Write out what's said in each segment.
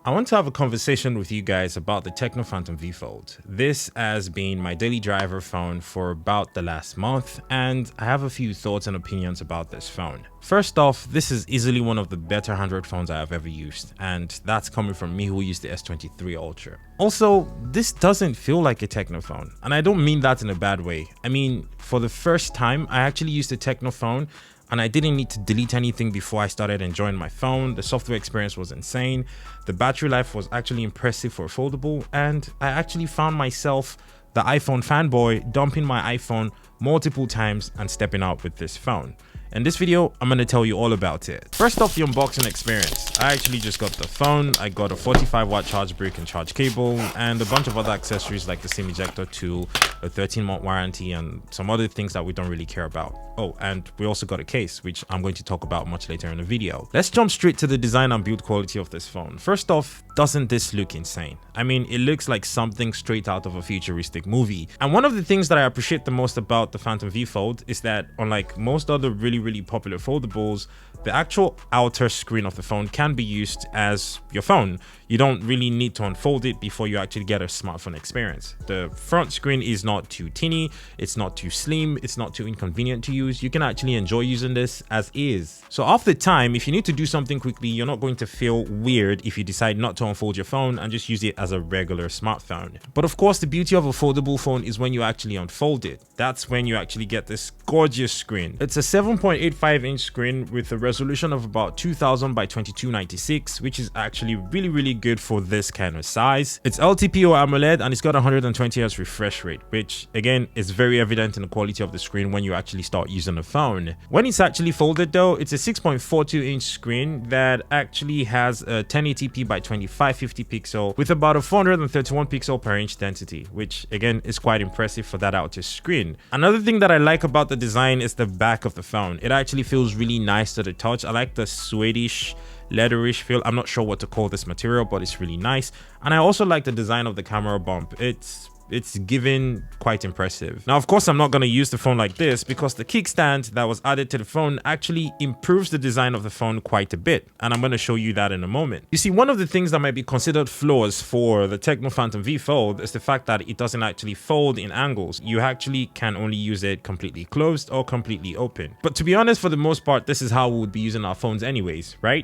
I want to have a conversation with you guys about the Tecno Phantom V Fold. This has been my daily driver phone for about the last month, and I have a few thoughts and opinions about this phone. First off, this is easily one of the better Android phones I have ever used, and that's coming from me who used the S23 Ultra. Also, this doesn't feel like a Tecno phone, and I don't mean that in a bad way. I mean, for the first time, I actually used a Tecno phone and I didn't need to delete anything before I started enjoying my phone. The software experience was insane. The battery life was actually impressive for a foldable, and I actually found myself, the iPhone fanboy, dumping my iPhone multiple times and stepping out with this phone. In this video, I'm going to tell you all about it. First off, the unboxing experience. I actually just got the phone. I got a 45-watt charge brick and charge cable, and a bunch of other accessories like the SIM ejector tool, a 13-month warranty, and some other things that we don't really care about. Oh, and we also got a case, which I'm going to talk about much later in the video. Let's jump straight to the design and build quality of this phone. First off, doesn't this look insane? I mean, it looks like something straight out of a futuristic movie. And one of the things that I appreciate the most about the Phantom V Fold is that, unlike most other really popular foldables, the actual outer screen of the phone can be used as your phone. You don't really need to unfold it before you actually get a smartphone experience. The front screen is not too teeny, it's not too slim, it's not too inconvenient to use. You can actually enjoy using this as is. So half the time, if you need to do something quickly, you're not going to feel weird if you decide not to unfold your phone and just use it as a regular smartphone. But of course, the beauty of a foldable phone is when you actually unfold it. That's when you actually get this gorgeous screen. It's a 7.85-inch screen with a resolution of about 2000 by 2296, which is actually really good for this kind of size. It's LTPO AMOLED and it's got 120Hz refresh rate, which again is very evident in the quality of the screen when you actually start using the phone. When it's actually folded though, it's a 6.42-inch screen that actually has a 1080p by 2550 pixel with about a 431 pixel per inch density, which again is quite impressive for that outer screen. Another thing that I like about the design is the back of the phone. It actually feels really nice to the touch. I like the Swedish leatherish feel. I'm not sure what to call this material, but it's really nice. And I also like the design of the camera bump. It's given quite impressive. Now, of course, I'm not going to use the phone like this because the kickstand that was added to the phone actually improves the design of the phone quite a bit. And I'm going to show you that in a moment. You see, one of the things that might be considered flaws for the Tecno Phantom V Fold is the fact that it doesn't actually fold in angles. You actually can only use it completely closed or completely open. But to be honest, for the most part, this is how we would be using our phones anyways, right?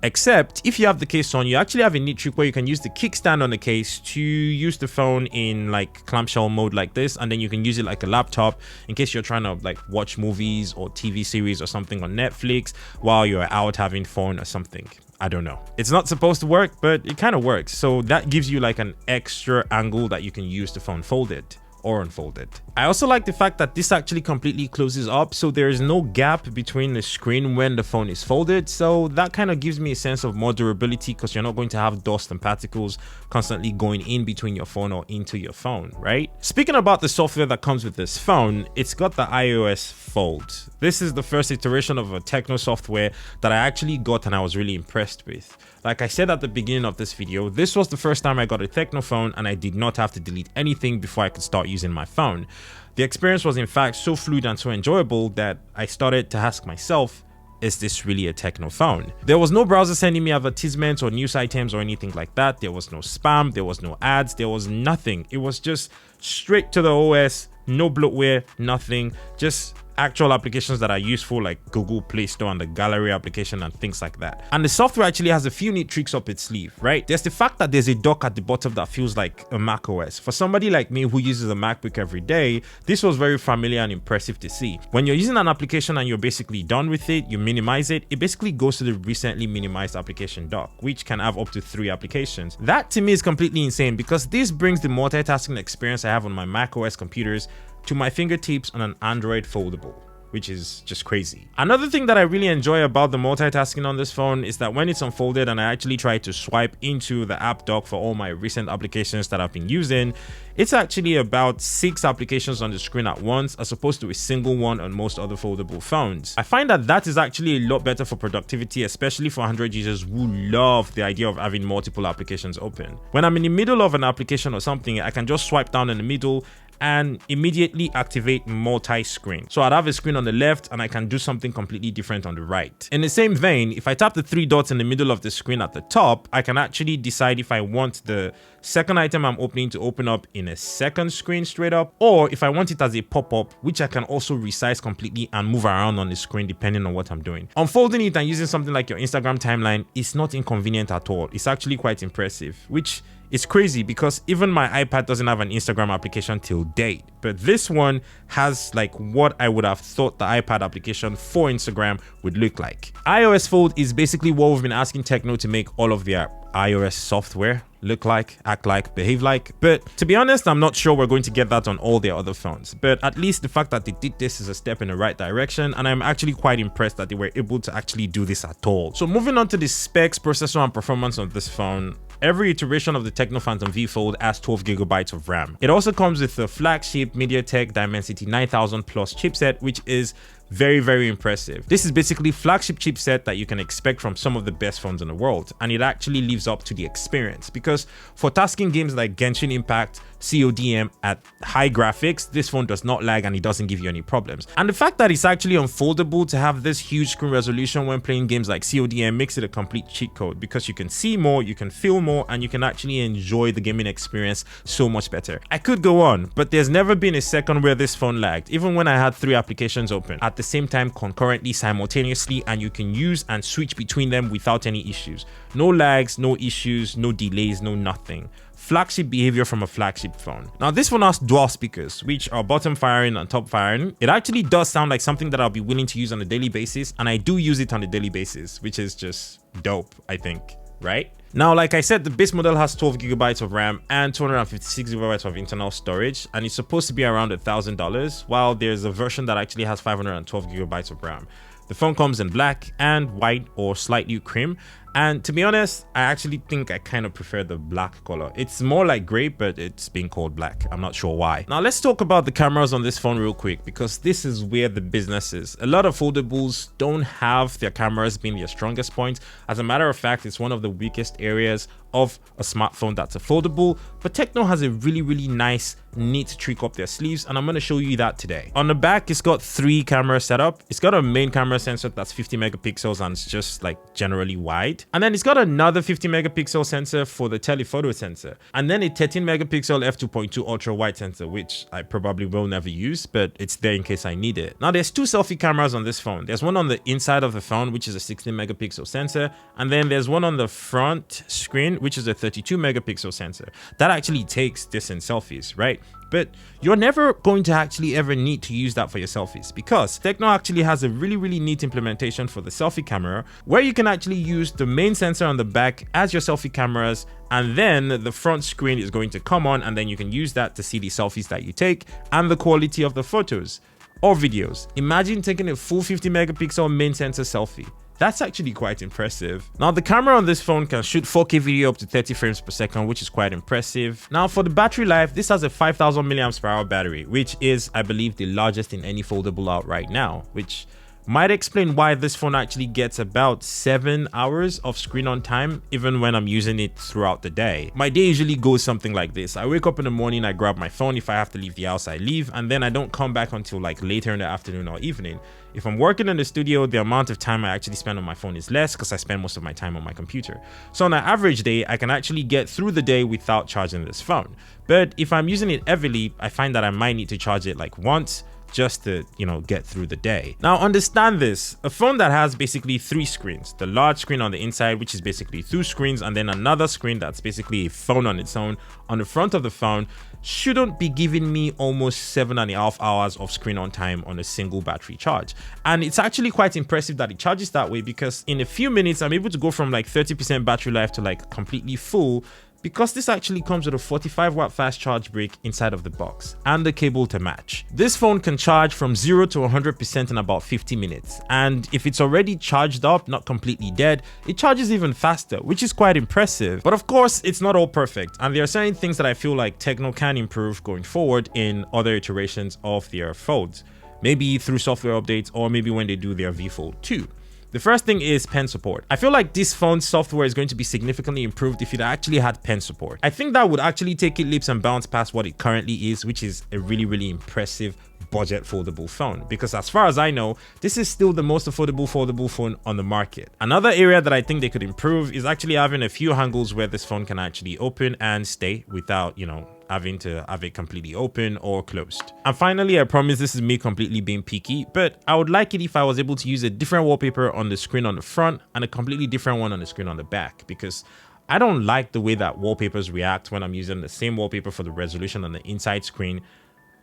Except if you have the case on, you actually have a neat trick where you can use the kickstand on the case to use the phone in like clamshell mode like this, and then you can use it like a laptop in case you're trying to like watch movies or TV series or something on Netflix while you're out having fun or something. I don't know. It's not supposed to work, but it kind of works. So that gives you like an extra angle that you can use the phone folded or unfolded. I also like the fact that this actually completely closes up, so there is no gap between the screen when the phone is folded, so that kind of gives me a sense of more durability because you're not going to have dust and particles constantly going in between your phone or into your phone, right? Speaking about the software that comes with this phone, it's got the iOS Fold. This is the first iteration of a Tecno software that I actually got and I was really impressed with. Like I said at the beginning of this video, this was the first time I got a Tecno phone and I did not have to delete anything before I could start using my phone. The experience was in fact so fluid and so enjoyable that I started to ask myself, is this really a Tecno phone? There was no browser sending me advertisements or news items or anything like that. There was no spam, there was no ads, there was nothing. It was just straight to the OS, no bloatware, nothing, just actual applications that are useful like Google Play Store and the gallery application and things like that. And the software actually has a few neat tricks up its sleeve, right? There's the fact that there's a dock at the bottom that feels like a Mac OS. For somebody like me who uses a MacBook every day, this was very familiar and impressive to see. When you're using an application and you're basically done with it, you minimize it, it basically goes to the recently minimized application dock, which can have up to 3 applications. That to me is completely insane because this brings the multitasking experience I have on my Mac OS computers to my fingertips on an Android foldable, which is just crazy. Another thing that I really enjoy about the multitasking on this phone is that when it's unfolded and I actually try to swipe into the app dock for all my recent applications that I've been using, it's actually about 6 applications on the screen at once as opposed to a single one on most other foldable phones. I find that that is actually a lot better for productivity, especially for Android users who love the idea of having multiple applications open. When I'm in the middle of an application or something, I can just swipe down in the middle and immediately activate multi-screen. So I'd have a screen on the left and I can do something completely different on the right. In the same vein, if I tap the 3 dots in the middle of the screen at the top, I can actually decide if I want the second item I'm opening to open up in a second screen straight up, or if I want it as a pop-up, which I can also resize completely and move around on the screen depending on what I'm doing. Unfolding it and using something like your Instagram timeline is not inconvenient at all. It's actually quite impressive, which is crazy because even my iPad doesn't have an Instagram application till date, but this one has like what I would have thought the iPad application for Instagram would look like. iOS Fold is basically what we've been asking Tecno to make all of their iOS software look like, act like, behave like. But to be honest, I'm not sure we're going to get that on all their other phones. But at least the fact that they did this is a step in the right direction, and I'm actually quite impressed that they were able to actually do this at all. So moving on to the specs, processor, and performance of this phone. Every iteration of the Tecno Phantom V Fold has 12GB of RAM. It also comes with the flagship MediaTek Dimensity 9000 Plus chipset, which is very impressive. This is basically flagship chipset that you can expect from some of the best phones in the world, and it actually lives up to the experience because for tasking games like Genshin Impact, CODM at high graphics, this phone does not lag and it doesn't give you any problems. And the fact that it's actually unfoldable to have this huge screen resolution when playing games like CODM makes it a complete cheat code because you can see more, you can feel more, and you can actually enjoy the gaming experience so much better. I could go on, but there's never been a second where this phone lagged, even when I had 3 applications open at the same time concurrently, simultaneously, and you can use and switch between them without any issues. No lags, no issues, no delays, no nothing. Flagship behavior from a flagship phone. Now this phone has dual speakers, which are bottom firing and top firing. It actually does sound like something that I'll be willing to use on a daily basis, and I do use it on a daily basis, which is just dope, I think, right? Now, like I said, the base model has 12GB of RAM and 256GB of internal storage, and it's supposed to be around $1,000, while there's a version that actually has 512GB of RAM. The phone comes in black and white or slightly cream, and to be honest, I actually think I kind of prefer the black color. It's more like gray, but it's being called black. I'm not sure why. Now let's talk about the cameras on this phone real quick, because this is where the business is. A lot of foldables don't have their cameras being their strongest point. As a matter of fact, it's one of the weakest areas of a smartphone that's a foldable, but Tecno has a really nice neat trick up their sleeves, and I'm going to show you that today. On the back, it's got 3 cameras set up. It's got a main camera sensor that's 50 megapixels and it's just like generally wide, and then it's got another 50 megapixel sensor for the telephoto sensor, and then a 13 megapixel f2.2 ultra wide sensor, which I probably will never use, but it's there in case I need it. Now there's 2 selfie cameras on this phone. There's one on the inside of the phone, which is a 16 megapixel sensor, and then there's one on the front screen, which is a 32 megapixel sensor. That actually takes decent selfies, right? But you're never going to actually ever need to use that for your selfies, because Tecno actually has a really neat implementation for the selfie camera, where you can actually use the main sensor on the back as your selfie cameras, and then the front screen is going to come on, and then you can use that to see the selfies that you take and the quality of the photos or videos. Imagine taking a full 50 megapixel main sensor selfie. That's actually quite impressive. Now the camera on this phone can shoot 4K video up to 30 frames per second, which is quite impressive. Now for the battery life, this has a 5000 mAh battery, which is, I believe, the largest in any foldable out right now, which might explain why this phone actually gets about 7 hours of screen on time even when I'm using it throughout the day. My day usually goes something like this. I wake up in the morning, I grab my phone. If I have to leave the house, I leave, and then I don't come back until like later in the afternoon or evening. If I'm working in the studio, the amount of time I actually spend on my phone is less because I spend most of my time on my computer. So on an average day, I can actually get through the day without charging this phone. But if I'm using it heavily, I find that I might need to charge it like once, just to, get through the day. Now understand this, a phone that has basically 3 screens, the large screen on the inside, which is basically 2 screens, and then another screen that's basically a phone on its own on the front of the phone, shouldn't be giving me almost 7.5 hours of screen on time on a single battery charge. And it's actually quite impressive that it charges that way, because in a few minutes I'm able to go from like 30% battery life to like completely full, because this actually comes with a 45-watt fast charge brick inside of the box and the cable to match. This phone can charge from 0 to 100% in about 50 minutes, and if it's already charged up, not completely dead, it charges even faster, which is quite impressive. But of course, it's not all perfect, and there are certain things that I feel like Tecno can improve going forward in other iterations of their phones, maybe through software updates or maybe when they do their V Fold 2. The first thing is pen support. I feel like this phone's software is going to be significantly improved if it actually had pen support. I think that would actually take it leaps and bounds past what it currently is, which is a really impressive budget foldable phone, because as far as I know, this is still the most affordable foldable phone on the market. Another area that I think they could improve is actually having a few angles where this phone can actually open and stay without, you know, having to have it completely open or closed. And finally, I promise this is me completely being picky, but I would like it if I was able to use a different wallpaper on the screen on the front and a completely different one on the screen on the back, because I don't like the way that wallpapers react when I'm using the same wallpaper for the resolution on the inside screen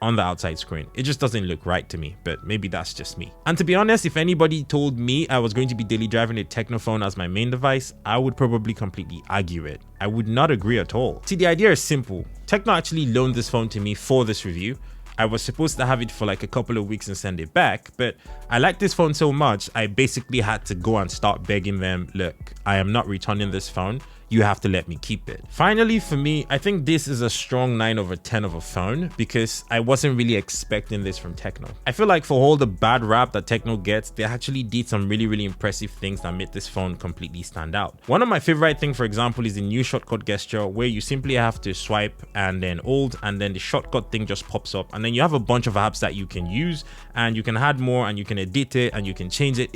on the outside screen. It just doesn't look right to me, but maybe that's just me. And to be honest, if anybody told me I was going to be daily driving a Tecno phone as my main device, I would probably completely argue it. I would not agree at all. See, the idea is simple. Tecno actually loaned this phone to me for this review. I was supposed to have it for like a couple of weeks and send it back, but I like this phone so much, I basically had to go and start begging them, look, I am not returning this phone. You have to let me keep it. Finally, for me, I think this is a strong 9/10 of a phone because I wasn't really expecting this from Tecno. I feel like for all the bad rap that Tecno gets, they actually did some really impressive things that made this phone completely stand out. One of my favorite things, for example, is the new shortcut gesture where you simply have to swipe and then hold, and then the shortcut thing just pops up, and then you have a bunch of apps that you can use, and you can add more, and you can edit it, and you can change it.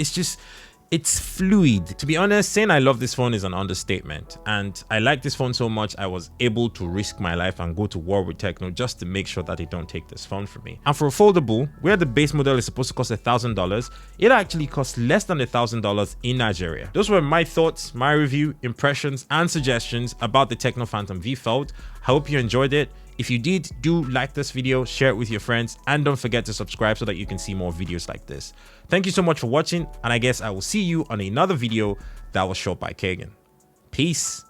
It's fluid. To be honest, saying I love this phone is an understatement, and I like this phone so much I was able to risk my life and go to war with Tecno just to make sure that they don't take this phone from me. And for a foldable, where the base model is supposed to cost $1,000, it actually costs less than $1,000 in Nigeria. Those were my thoughts, my review, impressions, and suggestions about the Tecno Phantom V Fold. I hope you enjoyed it. If you did, do like this video, share it with your friends, and don't forget to subscribe so that you can see more videos like this. Thank you so much for watching, and I guess I will see you on another video that was shot by Kagan. Peace.